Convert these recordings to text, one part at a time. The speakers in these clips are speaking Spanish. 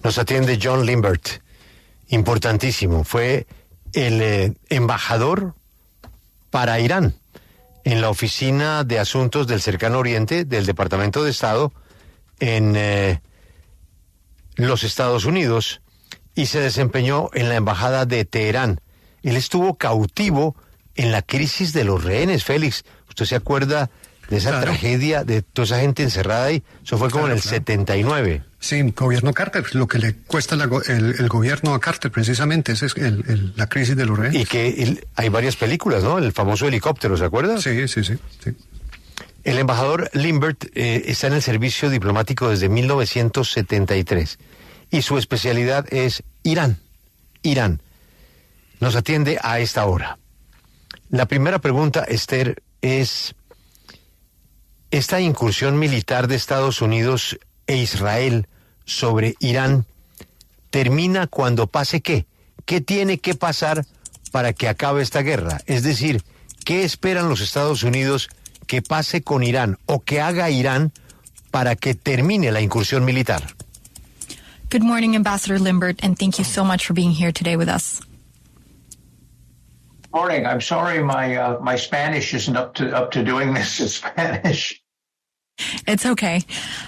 Nos atiende John Limbert, importantísimo. Fue el embajador para Irán en la Oficina de Asuntos del Cercano Oriente del Departamento de Estado en los Estados Unidos y se desempeñó en la Embajada de Teherán. Él estuvo cautivo en la crisis de los rehenes, Félix. ¿Usted se acuerda de esa tragedia, de toda esa gente encerrada ahí? Eso fue como en el 79. Sí, gobierno Carter, lo que le cuesta el gobierno a Carter precisamente, esa es la crisis de los rehenes. Y que hay varias películas, ¿no? El famoso helicóptero, ¿se acuerda? Sí. El embajador Limbert está en el servicio diplomático desde 1973 y su especialidad es Irán. Nos atiende a esta hora. La primera pregunta, Esther, es: ¿esta incursión militar de Estados Unidos e Israel sobre Irán termina cuando pase qué? ¿Qué tiene que pasar para que acabe esta guerra? Es decir, ¿qué esperan los Estados Unidos que pase con Irán o que haga Irán para que termine la incursión militar? Good morning, Ambassador Limbert, and thank you so much for being here today with us. Morning. I'm sorry my Spanish isn't up to doing this in Spanish. It's okay.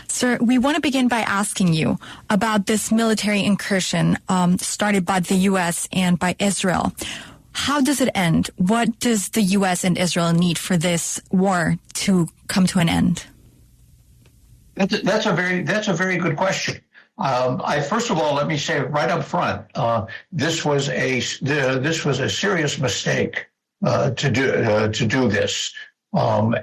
Sir, we want to begin by asking you about this military incursion started by the U.S. and by Israel. How does it end? What does the U.S. and Israel need for this war to come to an end? That's a very good question. First of all, let me say right up front, this was a serious mistake to do this.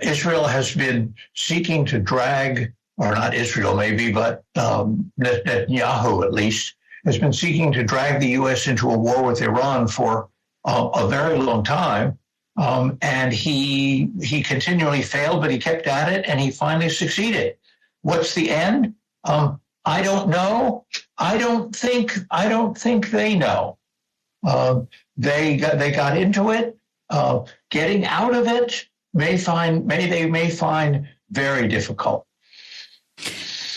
Israel has been seeking to drag, or not Israel maybe, but Netanyahu at least, has been seeking to drag the U.S. into a war with Iran for a very long time. And he continually failed, but he kept at it, and he finally succeeded. What's the end? I don't know. I don't think they know. They got into it. Getting out of it they may find very difficult.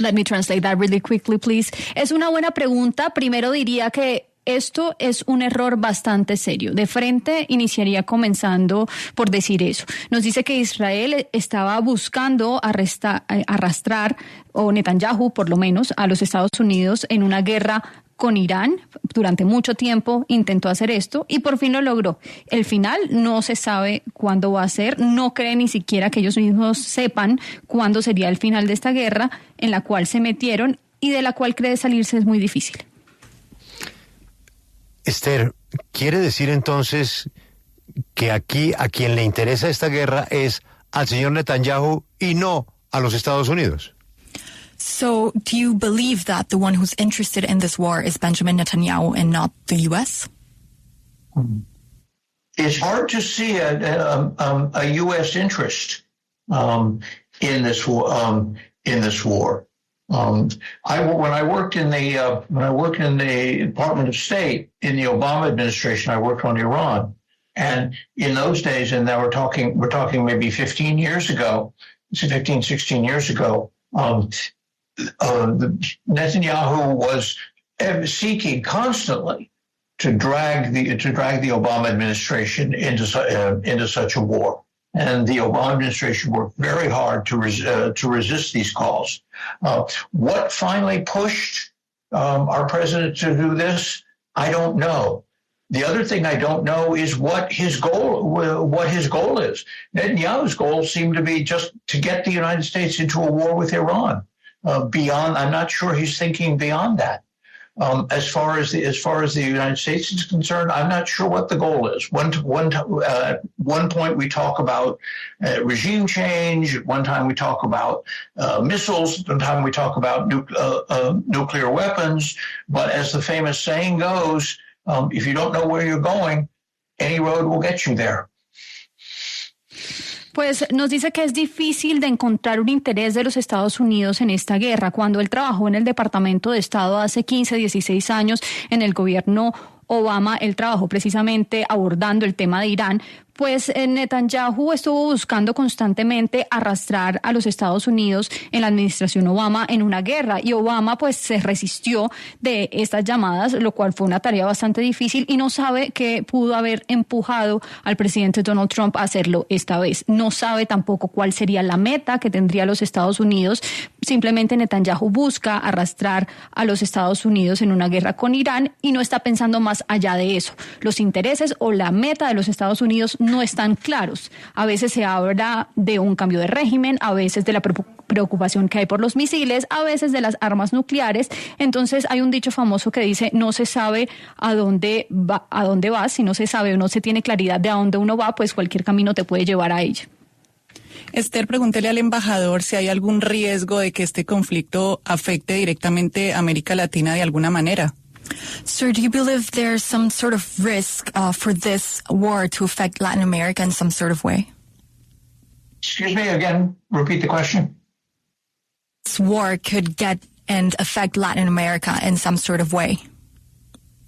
Let me translate that really quickly, please. Es una buena pregunta. Primero diría que esto es un error bastante serio. De frente iniciaría comenzando por decir eso. Nos dice que Israel estaba buscando arrastrar, o Netanyahu por lo menos, a los Estados Unidos en una guerra con Irán. Durante mucho tiempo intentó hacer esto y por fin lo logró. El final no se sabe cuándo va a ser, no cree ni siquiera que ellos mismos sepan cuándo sería el final de esta guerra en la cual se metieron y de la cual cree salirse es muy difícil. Esther, ¿quiere decir entonces que aquí a quien le interesa esta guerra es al señor Netanyahu y no a los Estados Unidos? So, do you believe that the one who's interested in this war is Benjamin Netanyahu and not the U.S.? It's hard to see a U.S. interest in this war. When I worked in the Department of State in the Obama administration, I worked on Iran, and in those days, and now we're talking maybe 16 years ago. Netanyahu was seeking constantly to drag the Obama administration into such a war, and the Obama administration worked very hard to resist these calls. What finally pushed our president to do this? I don't know. The other thing I don't know is what his goal is. Netanyahu's goal seemed to be just to get the United States into a war with Iran. I'm not sure he's thinking beyond that. As far as the United States is concerned, I'm not sure what the goal is. At one point we talk about regime change. At one time we talk about missiles. At one time we talk about nuclear weapons. But as the famous saying goes, if you don't know where you're going, any road will get you there. Pues nos dice que es difícil de encontrar un interés de los Estados Unidos en esta guerra. Cuando él trabajó en el Departamento de Estado hace 15, 16 años en el gobierno Obama, él trabajó precisamente abordando el tema de Irán, Pues Netanyahu estuvo buscando constantemente arrastrar a los Estados Unidos en la administración Obama en una guerra, y Obama pues se resistió de estas llamadas, lo cual fue una tarea bastante difícil, y no sabe qué pudo haber empujado al presidente Donald Trump a hacerlo esta vez. No sabe tampoco cuál sería la meta que tendría los Estados Unidos. Simplemente Netanyahu busca arrastrar a los Estados Unidos en una guerra con Irán y no está pensando más allá de eso. Los intereses o la meta de los Estados Unidos no están claros. A veces se habla de un cambio de régimen, a veces de la preocupación que hay por los misiles, a veces de las armas nucleares. Entonces hay un dicho famoso que dice: no se sabe a dónde va, si no se sabe o no se tiene claridad de a dónde uno va, pues cualquier camino te puede llevar a ello. Esther, pregúntele al embajador si hay algún riesgo de que este conflicto afecte directamente a América Latina de alguna manera. Sir, do you believe there's some sort of risk for this war to affect Latin America in some sort of way? Excuse me again, repeat the question. This war could get and affect Latin America in some sort of way.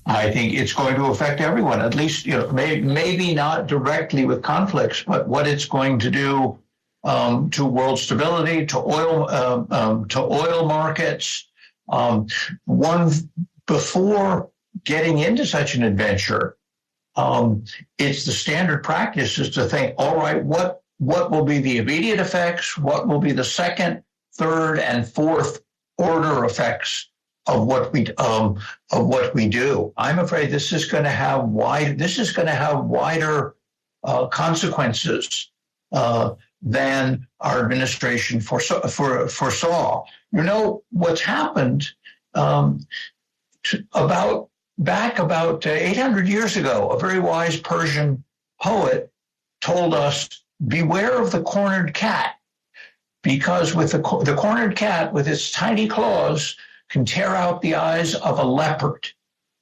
I think it's going to affect everyone, at least, maybe not directly with conflicts, but what it's going to do to world stability, to oil markets. Before getting into such an adventure, it's the standard practice is to think, all right, what will be the immediate effects? What will be the second, third, and fourth order effects of what we do? I'm afraid this is going to have wider consequences than our administration foresaw. You know what's happened about 800 years ago. A very wise Persian poet told us, "Beware of the cornered cat, because with the cornered cat with its tiny claws can tear out the eyes of a leopard."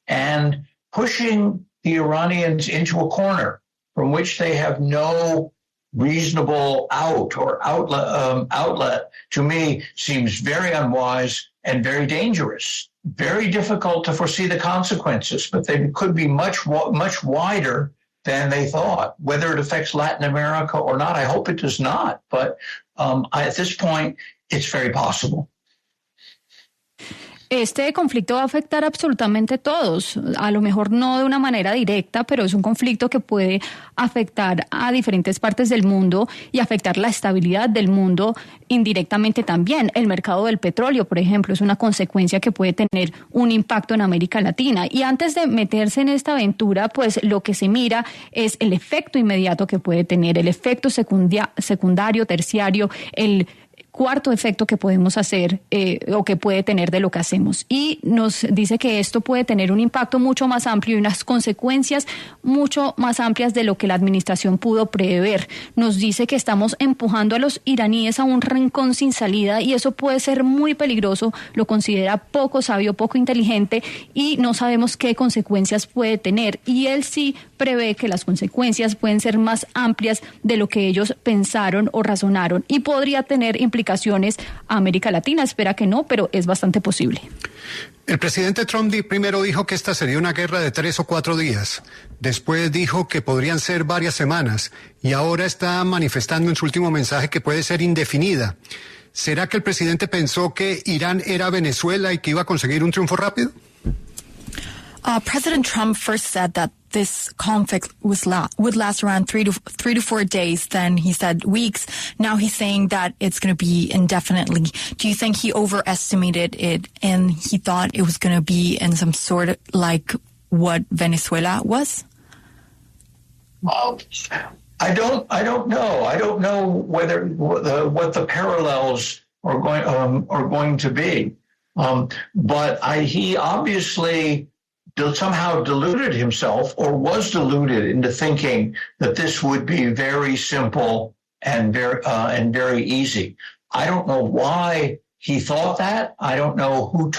And pushing the Iranians into a corner from which they have no reasonable outlet, to me seems very unwise and very dangerous. Very difficult to foresee the consequences, but they could be much wider than they thought. Whether it affects Latin America or not, I hope it does not. But at this point, it's very possible. Este conflicto va a afectar absolutamente a todos, a lo mejor no de una manera directa, pero es un conflicto que puede afectar a diferentes partes del mundo y afectar la estabilidad del mundo indirectamente también. El mercado del petróleo, por ejemplo, es una consecuencia que puede tener un impacto en América Latina. Y antes de meterse en esta aventura, pues lo que se mira es el efecto inmediato que puede tener, el efecto secundario, terciario, el cuarto efecto que podemos hacer o que puede tener de lo que hacemos. Y nos dice que esto puede tener un impacto mucho más amplio y unas consecuencias mucho más amplias de lo que la administración pudo prever. Nos dice que estamos empujando a los iraníes a un rincón sin salida y eso puede ser muy peligroso. Lo considera poco sabio, poco inteligente y no sabemos qué consecuencias puede tener. Y él sí prevé que las consecuencias pueden ser más amplias de lo que ellos pensaron o razonaron y podría tener implicaciones a América Latina. Espera que no, pero es bastante posible. El presidente Trump primero dijo que esta sería una guerra de 3 o 4 días. Después dijo que podrían ser varias semanas. Y ahora está manifestando en su último mensaje que puede ser indefinida. ¿Será que el presidente pensó que Irán era Venezuela y que iba a conseguir un triunfo rápido? President Trump first said that this conflict would last around 3 to 4 days. Then he said weeks. Now he's saying that it's going to be indefinitely. Do you think he overestimated it and he thought it was going to be in some sort of like what Venezuela was? Well, I don't know. I don't know whether what the parallels are going to be. But he obviously somehow deluded himself or was deluded into thinking that this would be very simple and very easy. I don't know why he thought that. I don't know who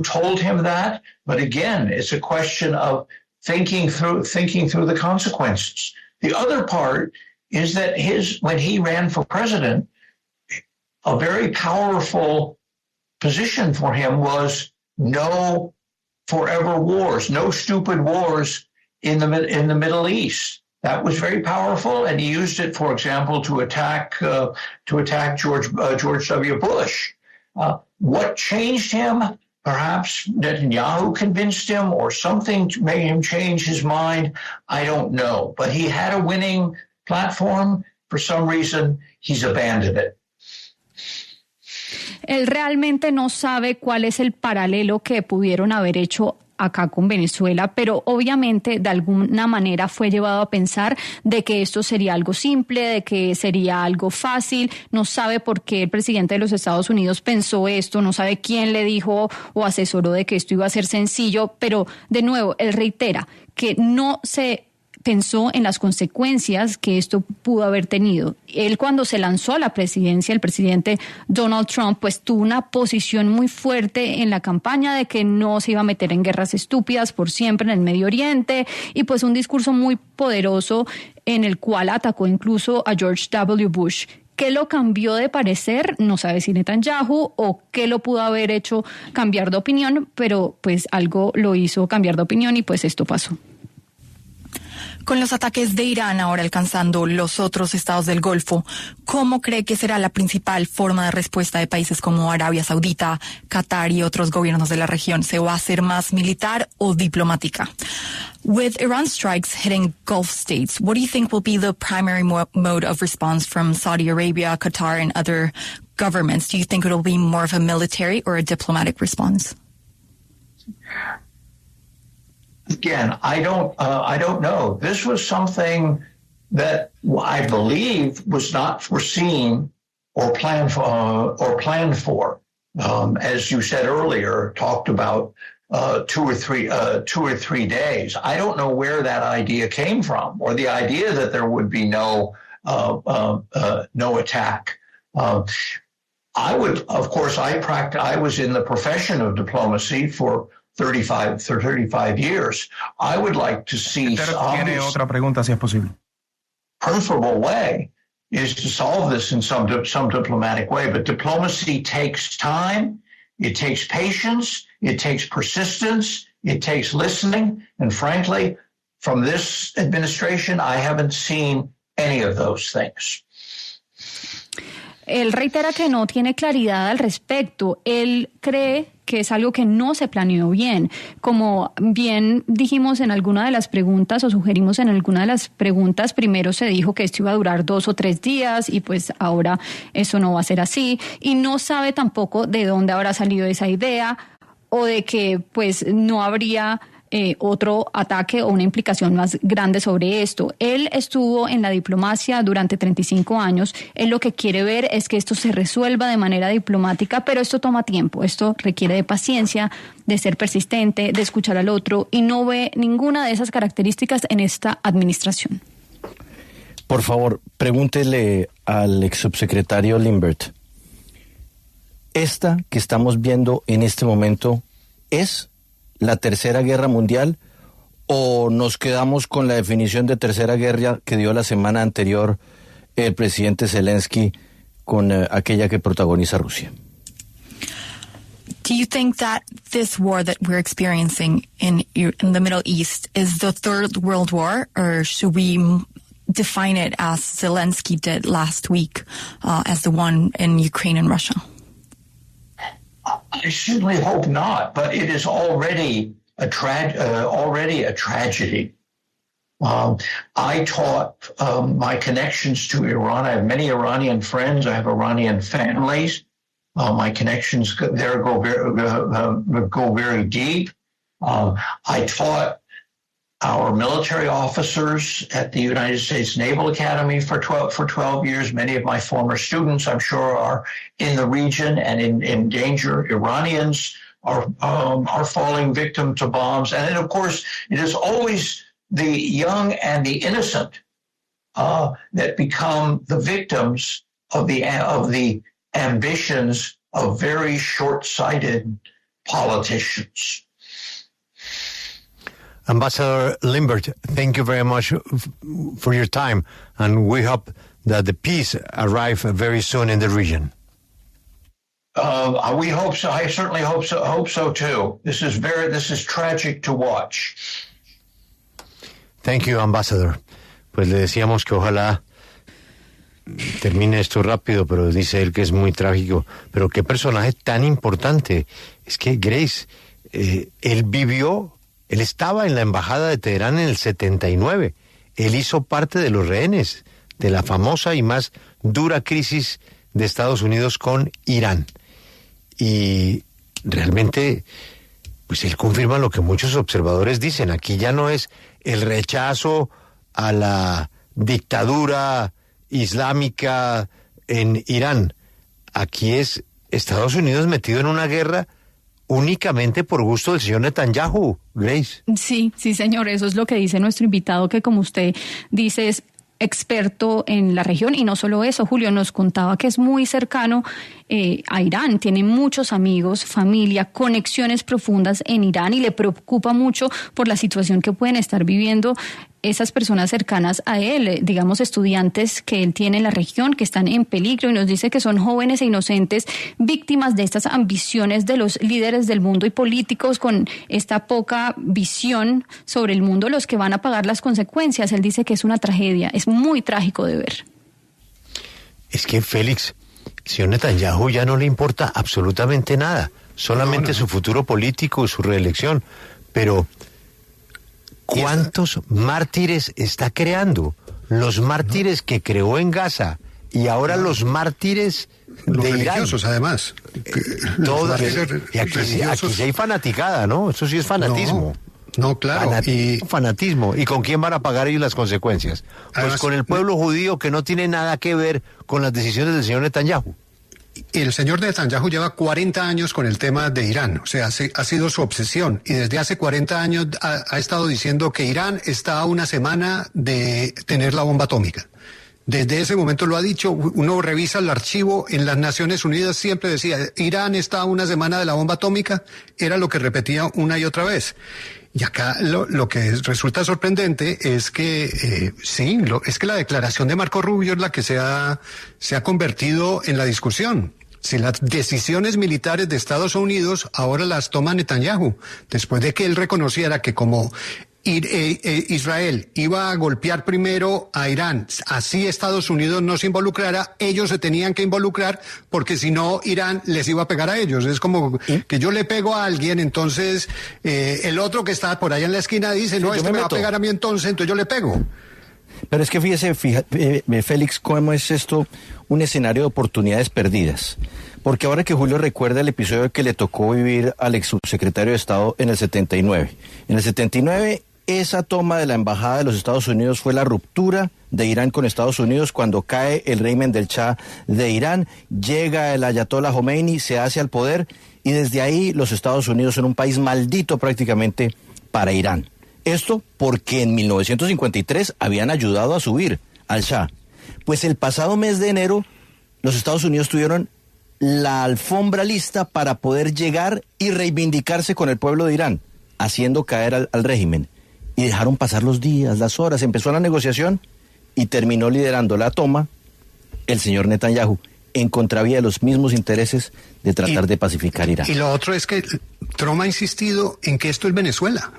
told him that. But again, it's a question of thinking through the consequences. The other part is that when he ran for president, a very powerful position for him was no forever wars, no stupid wars in the Middle East. That was very powerful, and he used it, for example, to attack George W. Bush. What changed him? Perhaps Netanyahu convinced him, or something made him change his mind. I don't know. But he had a winning platform. For some reason, he's abandoned it. Él realmente no sabe cuál es el paralelo que pudieron haber hecho acá con Venezuela, pero obviamente de alguna manera fue llevado a pensar de que esto sería algo simple, de que sería algo fácil. No sabe por qué el presidente de los Estados Unidos pensó esto, no sabe quién le dijo o asesoró de que esto iba a ser sencillo, pero de nuevo, él reitera que no se pensó en las consecuencias que esto pudo haber tenido. Él, cuando se lanzó a la presidencia, el presidente Donald Trump, pues tuvo una posición muy fuerte en la campaña de que no se iba a meter en guerras estúpidas por siempre en el Medio Oriente, y pues un discurso muy poderoso en el cual atacó incluso a George W. Bush. ¿Qué lo cambió de parecer? No sabe si Netanyahu, o qué lo pudo haber hecho cambiar de opinión, pero pues algo lo hizo cambiar de opinión y pues esto pasó. Con los ataques de Irán ahora alcanzando los otros estados del Golfo, ¿cómo cree que será la principal forma de respuesta de países como Arabia Saudita, Qatar y otros gobiernos de la región? ¿Se va a hacer más militar o diplomática? With Iran strikes hitting Gulf states, what do you think will be the primary mode of response from Saudi Arabia, Qatar, and other governments? Do you think it will be more of a military or a diplomatic response? Again, I don't know. This was something that I believe was not foreseen or planned for. As you said earlier, talked about 2 or 3 days. I don't know where that idea came from, or the idea that there would be no attack. I would, of course, I was in the profession of diplomacy for 35 years. I would like to see tiene otra pregunta, si es posible. Preferable way is to solve this in some diplomatic way, but diplomacy takes time, it takes patience, it takes persistence, it takes listening, and frankly, from this administration, I haven't seen any of those things. Él reitera que no tiene claridad al respecto. Él cree que es algo que no se planeó bien. Como bien dijimos en alguna de las preguntas, o sugerimos en alguna de las preguntas, primero se dijo que esto iba a durar 2 o 3 días y pues ahora eso no va a ser así. Y no sabe tampoco de dónde habrá salido esa idea, o de que pues no habría otro ataque o una implicación más grande sobre esto. Él estuvo en la diplomacia durante 35 años. Él lo que quiere ver es que esto se resuelva de manera diplomática, pero esto toma tiempo. Esto requiere de paciencia, de ser persistente, de escuchar al otro, y no ve ninguna de esas características en esta administración. Por favor, pregúntele al ex subsecretario Limbert. ¿Esta que estamos viendo en este momento es la Tercera Guerra Mundial, o nos quedamos con la definición de Tercera Guerra que dio la semana anterior el presidente Zelensky con aquella que protagoniza Rusia? Do you think that this war that we're experiencing in the Middle East is the Third World War, or should we define it as Zelensky did last week as the one in Ukraine and Russia? I certainly hope not, but it is already a tragedy. I taught my connections to Iran. I have many Iranian friends. I have Iranian families. My connections there go very deep. I taught our military officers at the United States Naval Academy for 12 years. Many of my former students, I'm sure, are in the region and in danger. Iranians are falling victim to bombs. And then, of course, it is always the young and the innocent that become the victims of the ambitions of very short-sighted politicians. Ambassador Limbert, thank you very much for your time, and we hope that the peace arrive very soon in the region. We hope so. I certainly hope so too. This is tragic to watch. Thank you, Ambassador. pues le decíamos que ojalá termine esto rápido, pero dice él que es muy trágico. Pero qué personaje tan importante. Es que Grace, él estaba en la embajada de Teherán en el 79. Él hizo parte de los rehenes de la famosa y más dura crisis de Estados Unidos con Irán. Y realmente, pues él confirma lo que muchos observadores dicen. Aquí ya no es el rechazo a la dictadura islámica en Irán. Aquí es Estados Unidos metido en una guerra únicamente por gusto del señor Netanyahu, Grace. Sí, señor, eso es lo que dice nuestro invitado, que como usted dice es experto en la región, y no solo eso, Julio nos contaba que es muy cercano a Irán, tiene muchos amigos, familia, conexiones profundas en Irán, y le preocupa mucho por la situación que pueden estar viviendo esas personas cercanas a él, digamos estudiantes que él tiene en la región, que están en peligro, y nos dice que son jóvenes e inocentes víctimas de estas ambiciones de los líderes del mundo y políticos con esta poca visión sobre el mundo, los que van a pagar las consecuencias. Él dice que es una tragedia, es muy trágico de ver. Es que Félix, el señor Netanyahu ya no le importa absolutamente nada, solamente su futuro político y su reelección, pero ¿cuántos mártires está creando? Los mártires que creó en Gaza y ahora los mártires los de religiosos, Irán. además. Y aquí sí hay fanaticada, ¿no? Eso sí es fanatismo. No, claro. Fanatismo. ¿Y con quién van a pagar ellos las consecuencias? Pues además, con el pueblo judío, que no tiene nada que ver con las decisiones del señor Netanyahu. El señor Netanyahu lleva 40 años con el tema de Irán, o sea, ha sido su obsesión, y desde hace 40 años ha estado diciendo que Irán está a una semana de tener la bomba atómica. Desde ese momento lo ha dicho. Uno revisa el archivo en las Naciones Unidas, siempre decía, Irán está a una semana de la bomba atómica, era lo que repetía una y otra vez. Y acá lo que resulta sorprendente es que, es que la declaración de Marco Rubio es la que se ha convertido en la discusión. Si las decisiones militares de Estados Unidos ahora las toma Netanyahu, después de que él reconociera que como Israel iba a golpear primero a Irán, así Estados Unidos no se involucrara, ellos se tenían que involucrar, porque si no Irán les iba a pegar a ellos. Es como que yo le pego a alguien, entonces el otro que está por allá en la esquina dice, no, este me va a pegar a mí entonces yo le pego. Pero es que fíjese, Félix, cómo es esto un escenario de oportunidades perdidas. Porque ahora que Julio recuerda el episodio que le tocó vivir al ex subsecretario de Estado en el 79. En el 79, esa toma de la embajada de los Estados Unidos fue la ruptura de Irán con Estados Unidos cuando cae el régimen del Shah de Irán, llega el Ayatollah Khomeini, se hace al poder, y desde ahí los Estados Unidos son un país maldito prácticamente para Irán. Esto porque en 1953 habían ayudado a subir al Shah. Pues el pasado mes de enero, los Estados Unidos tuvieron la alfombra lista para poder llegar y reivindicarse con el pueblo de Irán, haciendo caer al régimen. Y dejaron pasar los días, las horas, empezó la negociación y terminó liderando la toma el señor Netanyahu, en contravía de los mismos intereses de tratar de pacificar Irán. Y lo otro es que Trump ha insistido en que esto es Venezuela.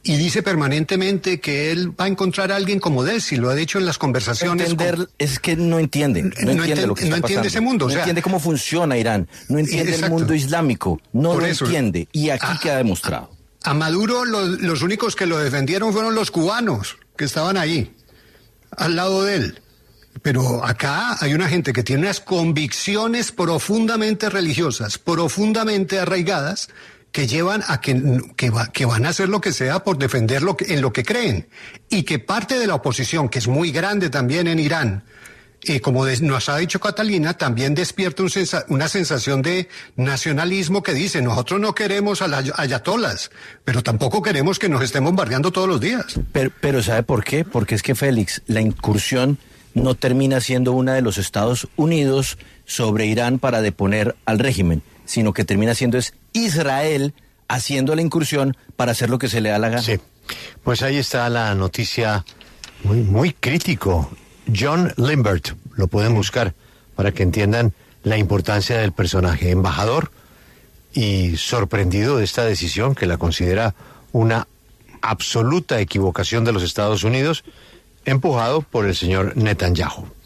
Y dice permanentemente que él va a encontrar a alguien como Delcy, lo ha dicho en las conversaciones. Es que no entiende lo que está pasando. No entiende ese mundo. No entiende cómo funciona Irán, no entiende el mundo islámico, no lo entiende. Y aquí queda demostrado. A Maduro los únicos que lo defendieron fueron los cubanos, que estaban ahí, al lado de él. Pero acá hay una gente que tiene unas convicciones profundamente religiosas, profundamente arraigadas, que llevan a que van a hacer lo que sea por defender en lo que creen. Y que parte de la oposición, que es muy grande también en Irán, como nos ha dicho Catalina, también despierta una sensación de nacionalismo que dice, nosotros no queremos a las ayatolas, pero tampoco queremos que nos estén bombardeando todos los días. Pero ¿sabe por qué? Porque es que, Félix, la incursión no termina siendo una de los Estados Unidos sobre Irán para deponer al régimen, sino que termina siendo Israel haciendo la incursión para hacer lo que se le da la gana. Sí, pues ahí está la noticia, muy, muy crítico. John Limbert, lo pueden buscar para que entiendan la importancia del personaje, embajador y sorprendido de esta decisión que la considera una absoluta equivocación de los Estados Unidos, empujado por el señor Netanyahu.